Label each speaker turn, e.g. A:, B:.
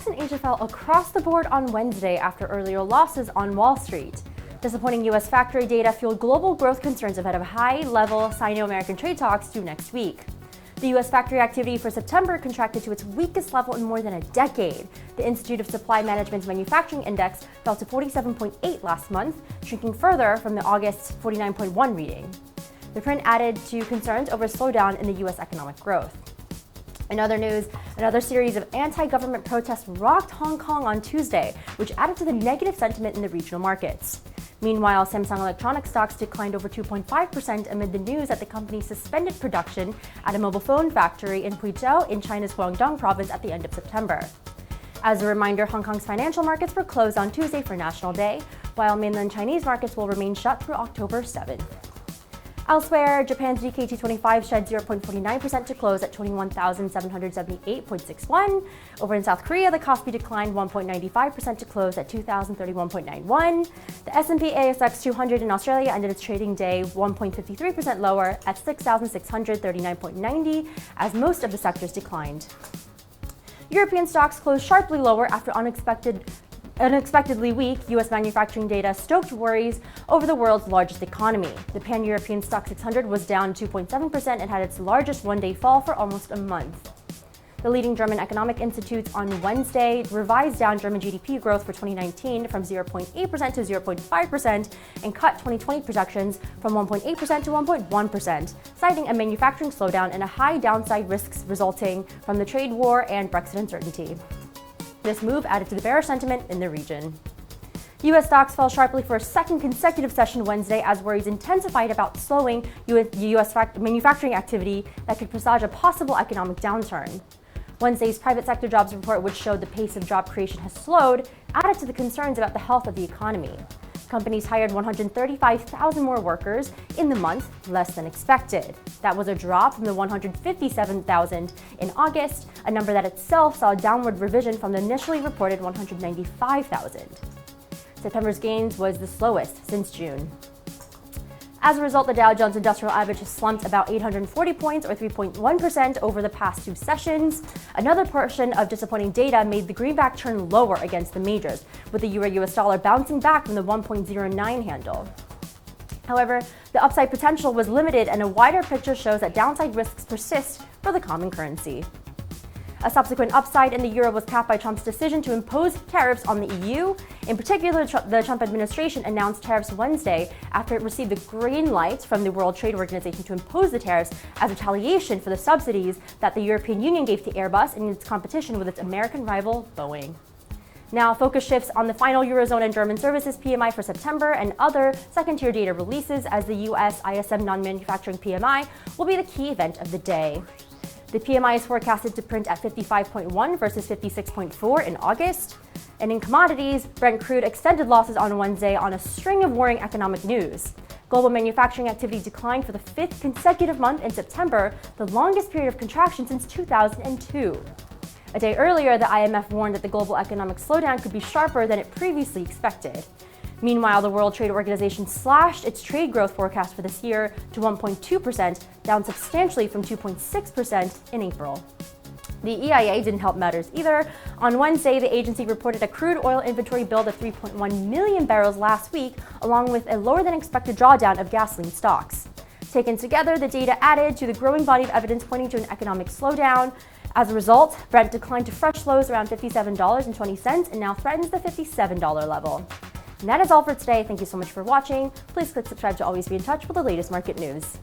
A: stocks in Asia fell across the board on Wednesday after earlier losses on Wall Street. Disappointing U.S. factory data fueled global growth concerns ahead of high-level Sino-American trade talks due next week. The U.S. factory activity for September contracted to its weakest level in more than a decade. The Institute of Supply Management's manufacturing index fell to 47.8 last month, shrinking further from the August 49.1 reading. The print added to concerns over a slowdown in the U.S. economic growth. In other news, another series of anti-government protests rocked Hong Kong on Tuesday, which added to the negative sentiment in the regional markets. Meanwhile, Samsung Electronics stocks declined over 2.5% amid the news that the company suspended production at a mobile phone factory in Puizhou in China's Guangdong province at the end of September. As a reminder, Hong Kong's financial markets were closed on Tuesday for National Day, while mainland Chinese markets will remain shut through October 7th. Elsewhere, Japan's Nikkei 225 shed 0.49% to close at 21,778.61. Over in South Korea, the Kospi declined 1.95% to close at 2,031.91. The S&P ASX 200 in Australia ended its trading day 1.53% lower at 6,639.90, as most of the sectors declined. European stocks closed sharply lower after unexpectedly weak U.S. manufacturing data stoked worries over the world's largest economy. The Pan-European Stock 600 was down 2.7% and had its largest one-day fall for almost a month. The leading German economic institutes on Wednesday revised down German GDP growth for 2019 from 0.8% to 0.5% and cut 2020 projections from 1.8% to 1.1%, citing a manufacturing slowdown and a high downside risks resulting from the trade war and Brexit uncertainty. This move added to the bearish sentiment in the region. U.S. stocks fell sharply for a second consecutive session Wednesday as worries intensified about slowing U.S. manufacturing activity that could presage a possible economic downturn. Wednesday's private sector jobs report, which showed the pace of job creation has slowed, added to the concerns about the health of the economy. Companies hired 135,000 more workers in the month, less than expected. That was a drop from the 157,000 in August, a number that itself saw a downward revision from the initially reported 195,000. September's gains was the slowest since June. As a result, the Dow Jones Industrial Average has slumped about 840 points or 3.1% over the past two sessions. Another portion of disappointing data made the greenback turn lower against the majors, with the Euro-US dollar bouncing back from the 1.09 handle. However, the upside potential was limited, and a wider picture shows that downside risks persist for the common currency. A subsequent upside in the euro was capped by Trump's decision to impose tariffs on the EU. In particular, the Trump administration announced tariffs Wednesday after it received the green light from the World Trade Organization to impose the tariffs as retaliation for the subsidies that the European Union gave to Airbus in its competition with its American rival, Boeing. Now, focus shifts on the final Eurozone and German services PMI for September and other second-tier data releases, as the US ISM non-manufacturing PMI will be the key event of the day. The PMI is forecasted to print at 55.1 versus 56.4 in August. And in commodities, Brent crude extended losses on Wednesday on a string of worrying economic news. Global manufacturing activity declined for the fifth consecutive month in September, the longest period of contraction since 2002. A day earlier, the IMF warned that the global economic slowdown could be sharper than it previously expected. Meanwhile, the World Trade Organization slashed its trade growth forecast for this year to 1.2%, down substantially from 2.6% in April. The EIA didn't help matters either. On Wednesday, the agency reported a crude oil inventory build of 3.1 million barrels last week, along with a lower than expected drawdown of gasoline stocks. Taken together, the data added to the growing body of evidence pointing to an economic slowdown. As a result, Brent declined to fresh lows around $57.20 and now threatens the $57 level. And that is all for today. Thank you so much for watching. Please click subscribe to always be in touch with the latest market news.